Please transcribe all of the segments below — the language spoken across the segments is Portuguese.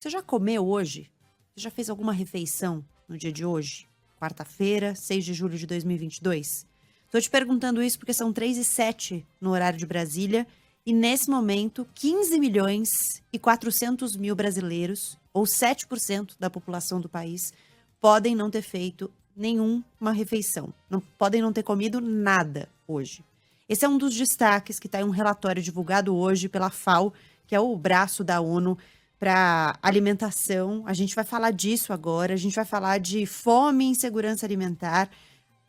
Você já comeu hoje? Você já fez alguma refeição no dia de hoje? Quarta-feira, 6 de julho de 2022? Estou te perguntando isso porque são 3h07 no horário de Brasília e, nesse momento, 15 milhões e 400 mil brasileiros, ou 7% da população do país, podem não ter feito nenhuma refeição. Podem não ter comido nada hoje. Esse é um dos destaques que está em um relatório divulgado hoje pela FAO, que é o braço da ONU para alimentação. A gente vai falar disso agora, a gente vai falar de fome e insegurança alimentar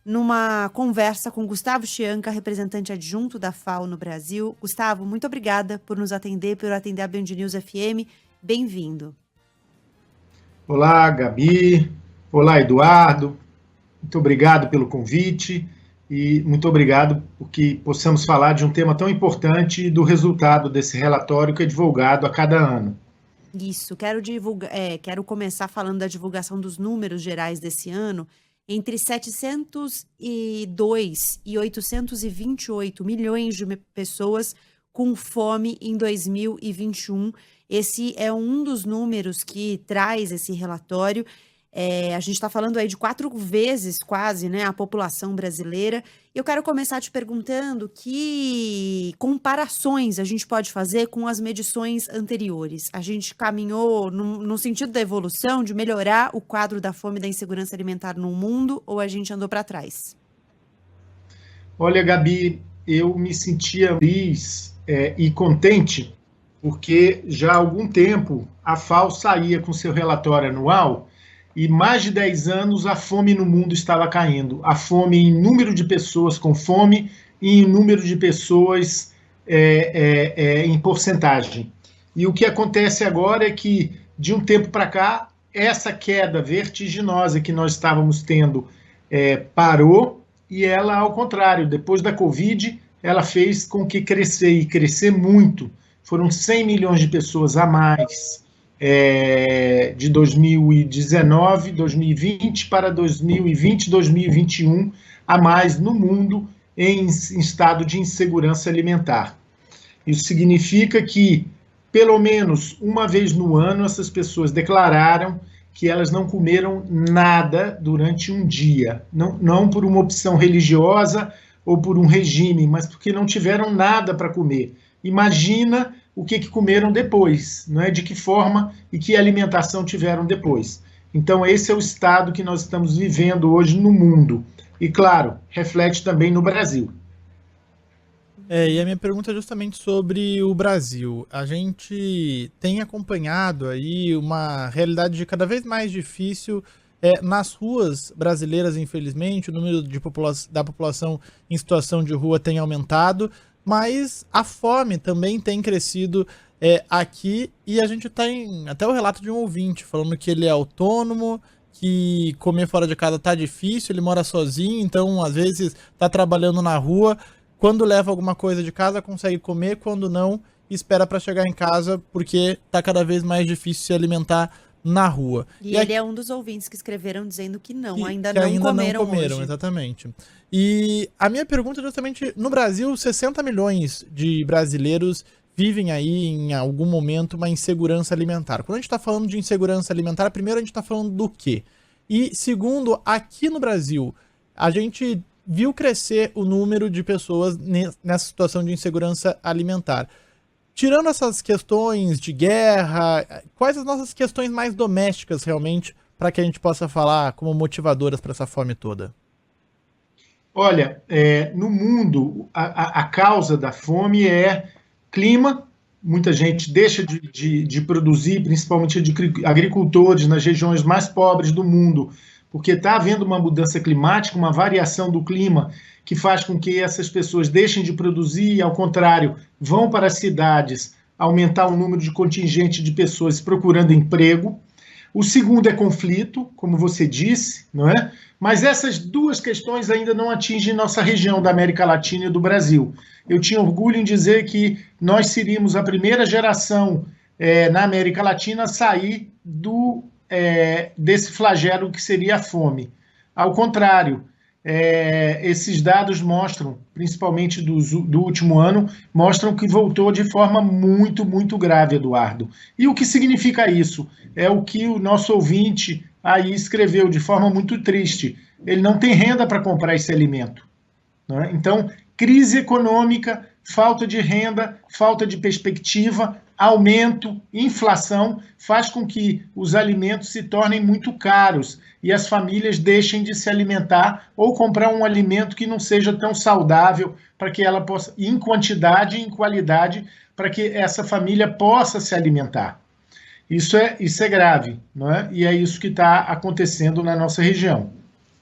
numa conversa com Gustavo Chianca, representante adjunto da FAO no Brasil. Gustavo, muito obrigada por nos atender, por atender a Band News FM. Bem-vindo. Olá, Gabi. Olá, Eduardo. Muito obrigado pelo convite e muito obrigado por que possamos falar de um tema tão importante e do resultado desse relatório que é divulgado a cada ano. Isso, quero começar falando da divulgação dos números gerais desse ano. Entre 702 e 828 milhões de pessoas com fome em 2021. Esse é um dos números que traz esse relatório. A gente está falando aí de 4 vezes quase, né, a população brasileira. Eu quero começar te perguntando que comparações a gente pode fazer com as medições anteriores. A gente caminhou no sentido da evolução, de melhorar o quadro da fome e da insegurança alimentar no mundo, ou a gente andou para trás? Olha, Gabi, eu me sentia feliz e contente porque já há algum tempo a FAO saía com seu relatório anual e mais de 10 anos a fome no mundo estava caindo. A fome em número de pessoas com fome e em número de pessoas em porcentagem. E o que acontece agora é que, de um tempo para cá, essa queda vertiginosa que nós estávamos tendo parou e ela, ao contrário, depois da Covid, ela fez com que crescer muito. Foram 100 milhões de pessoas a mais de 2019, 2020 para 2020, 2021, a mais no mundo em estado de insegurança alimentar. Isso significa que, pelo menos uma vez no ano, essas pessoas declararam que elas não comeram nada durante um dia, não por uma opção religiosa ou por um regime, mas porque não tiveram nada para comer. Imagina o que comeram depois, não é? De que forma e que alimentação tiveram depois. Então, esse é o estado que nós estamos vivendo hoje no mundo. E, claro, reflete também no Brasil. E a minha pergunta é justamente sobre o Brasil. A gente tem acompanhado aí uma realidade cada vez mais difícil nas ruas brasileiras, infelizmente. O número da população em situação de rua tem aumentado, mas a fome também tem crescido aqui, e a gente tem até o relato de um ouvinte falando que ele é autônomo, que comer fora de casa tá difícil, ele mora sozinho, então às vezes tá trabalhando na rua, quando leva alguma coisa de casa consegue comer, quando não, espera para chegar em casa porque tá cada vez mais difícil se alimentar na rua. E ele é um dos ouvintes que escreveram dizendo que ainda não comeram hoje. Exatamente. E a minha pergunta é justamente, no Brasil, 60 milhões de brasileiros vivem aí em algum momento uma insegurança alimentar. Quando a gente está falando de insegurança alimentar, primeiro a gente está falando do quê? E segundo, aqui no Brasil, a gente viu crescer o número de pessoas nessa situação de insegurança alimentar. Tirando essas questões de guerra, quais as nossas questões mais domésticas realmente para que a gente possa falar como motivadoras para essa fome toda? Olha, no mundo, a causa da fome é clima. Muita gente deixa de produzir, principalmente agricultores nas regiões mais pobres do mundo, porque está havendo uma mudança climática, uma variação do clima, que faz com que essas pessoas deixem de produzir e, ao contrário, vão para as cidades aumentar o número de contingente de pessoas procurando emprego. O segundo é conflito, como você disse, não é? Mas essas duas questões ainda não atingem nossa região da América Latina e do Brasil. Eu tinha orgulho em dizer que nós seríamos a primeira geração na América Latina a sair desse flagelo que seria a fome. Ao contrário, esses dados mostram, principalmente do último ano, mostram que voltou de forma muito, muito grave, Eduardo. E o que significa isso? É o que o nosso ouvinte aí escreveu de forma muito triste. Ele não tem renda para comprar esse alimento, né? Então, crise econômica, falta de renda, falta de perspectiva, aumento, inflação, faz com que os alimentos se tornem muito caros e as famílias deixem de se alimentar ou comprar um alimento que não seja tão saudável para que ela possa, em quantidade e em qualidade, para que essa família possa se alimentar. Isso é grave, não é? E é isso que está acontecendo na nossa região.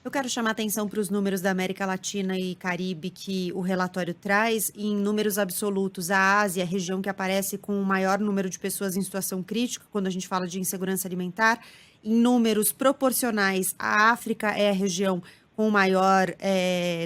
Eu quero chamar atenção para os números da América Latina e Caribe que o relatório traz. Em números absolutos, a Ásia é a região que aparece com o maior número de pessoas em situação crítica, quando a gente fala de insegurança alimentar. Em números proporcionais, a África é a região com o maior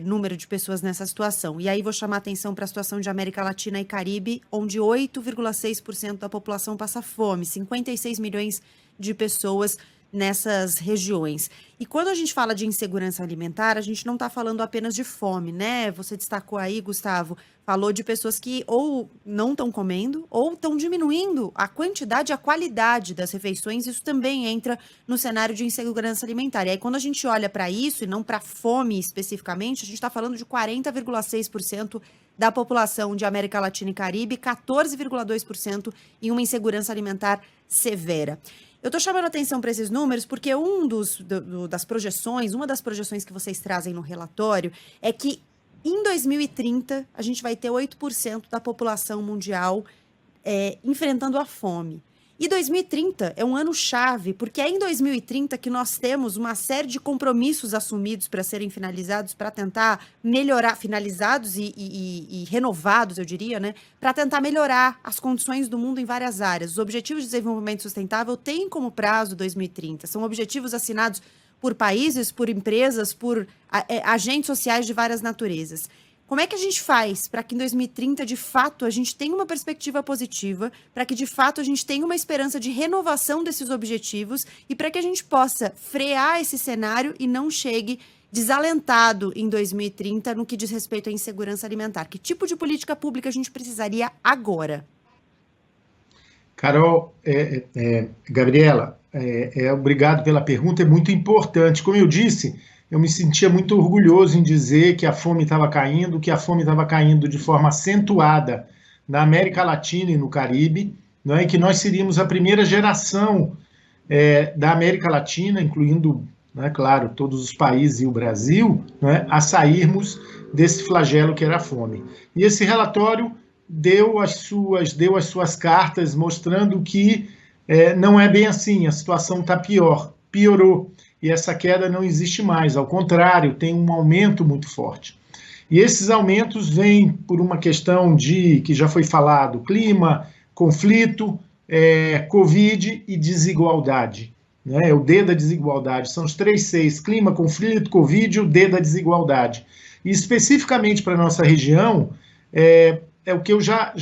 número de pessoas nessa situação. E aí vou chamar atenção para a situação de América Latina e Caribe, onde 8,6% da população passa fome, 56 milhões de pessoas nessas regiões. E quando a gente fala de insegurança alimentar, a gente não está falando apenas de fome, né? Você destacou aí, Gustavo, falou de pessoas que ou não estão comendo ou estão diminuindo a quantidade e a qualidade das refeições. Isso também entra no cenário de insegurança alimentar. E aí, quando a gente olha para isso, e não para fome especificamente, a gente está falando de 40,6% da população de América Latina e Caribe, 14,2% em uma insegurança alimentar severa. Eu estou chamando a atenção para esses números porque uma das projeções que vocês trazem no relatório é que em 2030 a gente vai ter 8% da população mundial enfrentando a fome. E 2030 é um ano-chave, porque é em 2030 que nós temos uma série de compromissos assumidos para serem finalizados, para tentar melhorar, finalizados e renovados, eu diria, né? Para tentar melhorar as condições do mundo em várias áreas. Os Objetivos de Desenvolvimento Sustentável têm como prazo 2030. São objetivos assinados por países, por empresas, por agentes sociais de várias naturezas. Como é que a gente faz para que em 2030, de fato, a gente tenha uma perspectiva positiva, para que, de fato, a gente tenha uma esperança de renovação desses objetivos e para que a gente possa frear esse cenário e não chegue desalentado em 2030 no que diz respeito à insegurança alimentar? Que tipo de política pública a gente precisaria agora? Carol, Gabriela, obrigado pela pergunta, é muito importante. Como eu disse, eu me sentia muito orgulhoso em dizer que a fome estava caindo, de forma acentuada na América Latina e no Caribe, não é? E que nós seríamos a primeira geração da América Latina, incluindo, né, claro, todos os países e o Brasil, não é? A sairmos desse flagelo que era a fome. E esse relatório deu as suas cartas mostrando que não é bem assim, a situação está piorou. E essa queda não existe mais, ao contrário, tem um aumento muito forte. E esses aumentos vêm por uma questão que já foi falado, clima, conflito, Covid e desigualdade. Né? É o D da desigualdade, são os 3 Cs, clima, conflito, Covid e o D da desigualdade. E especificamente para a nossa região, é o que eu já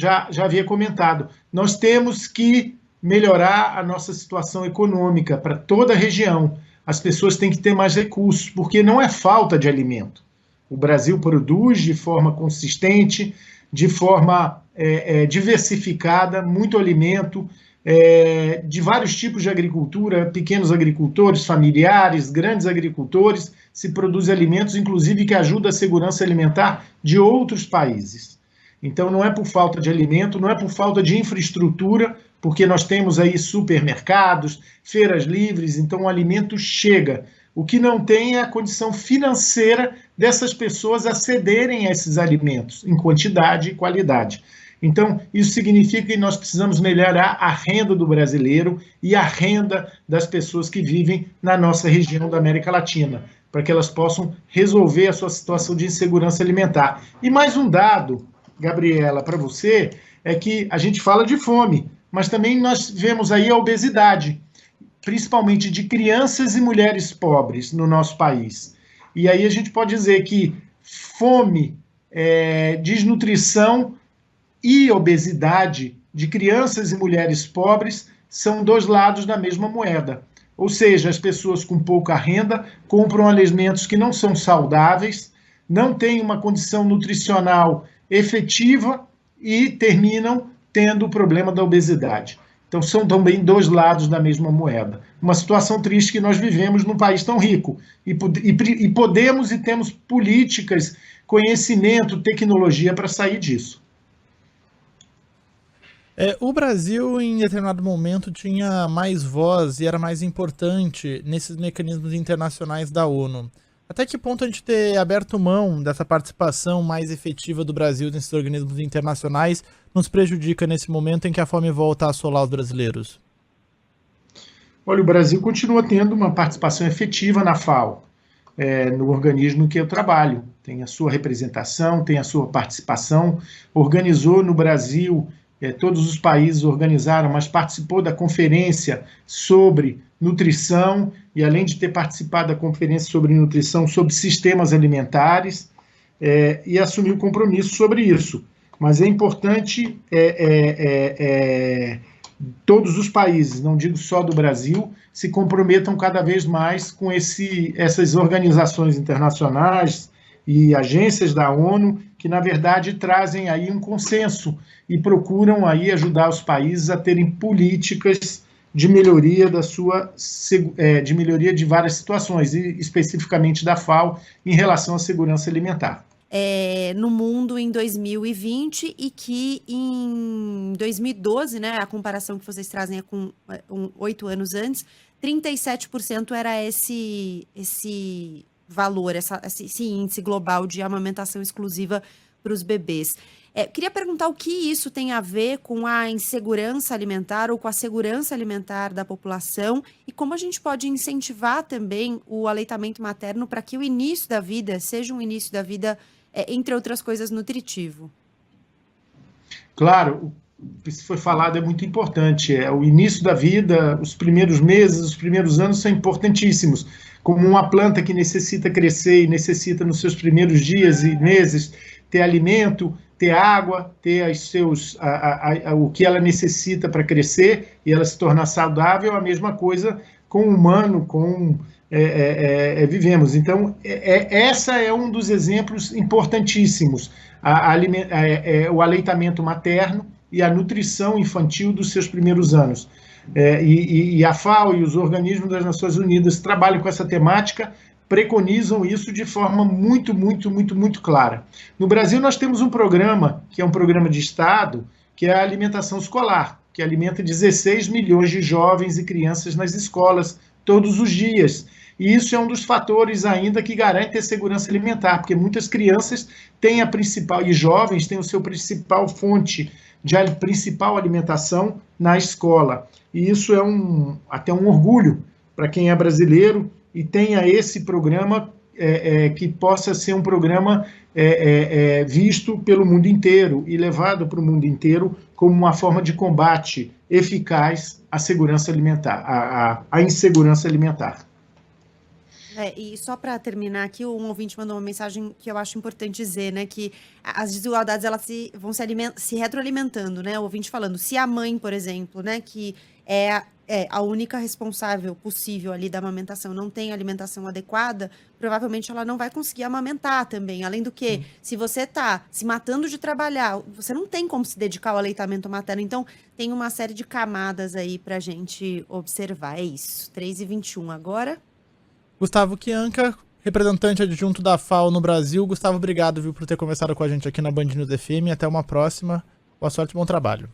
havia comentado, nós temos que melhorar a nossa situação econômica para toda a região. As pessoas têm que ter mais recursos, porque não é falta de alimento. O Brasil produz de forma consistente, de forma diversificada, muito alimento, de vários tipos de agricultura, pequenos agricultores, familiares, grandes agricultores, se produz alimentos, inclusive que ajuda a segurança alimentar de outros países. Então não é por falta de alimento, não é por falta de infraestrutura, porque nós temos aí supermercados, feiras livres, então o alimento chega. O que não tem é a condição financeira dessas pessoas acederem a esses alimentos, em quantidade e qualidade. Então, isso significa que nós precisamos melhorar a renda do brasileiro e a renda das pessoas que vivem na nossa região da América Latina, para que elas possam resolver a sua situação de insegurança alimentar. E mais um dado, Gabriela, para você, é que a gente fala de fome, mas também nós vemos aí a obesidade, principalmente de crianças e mulheres pobres no nosso país. E aí a gente pode dizer que fome, desnutrição e obesidade de crianças e mulheres pobres são 2 lados da mesma moeda. Ou seja, as pessoas com pouca renda compram alimentos que não são saudáveis, não têm uma condição nutricional efetiva e terminam tendo o problema da obesidade. Então, são também dois lados da mesma moeda. Uma situação triste que nós vivemos num país tão rico. E podemos e temos políticas, conhecimento, tecnologia para sair disso. O Brasil, em determinado momento, tinha mais voz e era mais importante nesses mecanismos internacionais da ONU. Até que ponto a gente ter aberto mão dessa participação mais efetiva do Brasil nesses organismos internacionais nos prejudica nesse momento em que a fome volta a assolar os brasileiros? Olha, o Brasil continua tendo uma participação efetiva na FAO, no organismo que eu trabalho. Tem a sua representação, tem a sua participação, organizou no Brasil, todos os países organizaram, mas participou da conferência sobre nutrição, e além de ter participado da conferência sobre nutrição, sobre sistemas alimentares, e assumiu compromisso sobre isso. Mas é importante todos os países, não digo só do Brasil, se comprometam cada vez mais com essas organizações internacionais e agências da ONU, que na verdade trazem aí um consenso e procuram aí ajudar os países a terem políticas de melhoria de melhoria de várias situações, e especificamente da FAO em relação à segurança alimentar. No mundo em 2020 e que em 2012, né, a comparação que vocês trazem é com 8 anos antes, 37% era esse valor, esse índice global de amamentação exclusiva para os bebês. Queria perguntar o que isso tem a ver com a insegurança alimentar ou com a segurança alimentar da população e como a gente pode incentivar também o aleitamento materno para que o início da vida seja um início da vida, entre outras coisas, nutritivo. Claro, o que foi falado é muito importante. O início da vida, os primeiros meses, os primeiros anos são importantíssimos. Como uma planta que necessita crescer e necessita nos seus primeiros dias e meses ter alimento, ter água, ter o que ela necessita para crescer e ela se tornar saudável, a mesma coisa com o humano, vivemos. Então, essa é um dos exemplos importantíssimos, o aleitamento materno e a nutrição infantil dos seus primeiros anos. E a FAO e os organismos das Nações Unidas trabalham com essa temática, preconizam isso de forma muito, muito, muito, muito clara. No Brasil, nós temos um programa, que é um programa de Estado, que é a alimentação escolar, que alimenta 16 milhões de jovens e crianças nas escolas todos os dias. E isso é um dos fatores ainda que garante a segurança alimentar, porque muitas crianças têm e jovens têm o seu principal fonte de principal alimentação na escola. E isso é até um orgulho para quem é brasileiro e tenha esse programa que possa ser um programa visto pelo mundo inteiro e levado para o mundo inteiro como uma forma de combate eficaz à segurança alimentar, à insegurança alimentar. E só para terminar aqui, um ouvinte mandou uma mensagem que eu acho importante dizer, né, que as desigualdades elas vão se retroalimentando, né, o ouvinte falando, se a mãe, por exemplo, né, que é a única responsável possível ali da amamentação, não tem alimentação adequada, provavelmente ela não vai conseguir amamentar também, além do que, se você está se matando de trabalhar, você não tem como se dedicar ao aleitamento materno, então tem uma série de camadas aí para a gente observar, é isso, 3h21 agora. Gustavo Chianca, representante adjunto da FAO no Brasil. Gustavo, obrigado por ter conversado com a gente aqui na Band News FM. Até uma próxima. Boa sorte e bom trabalho.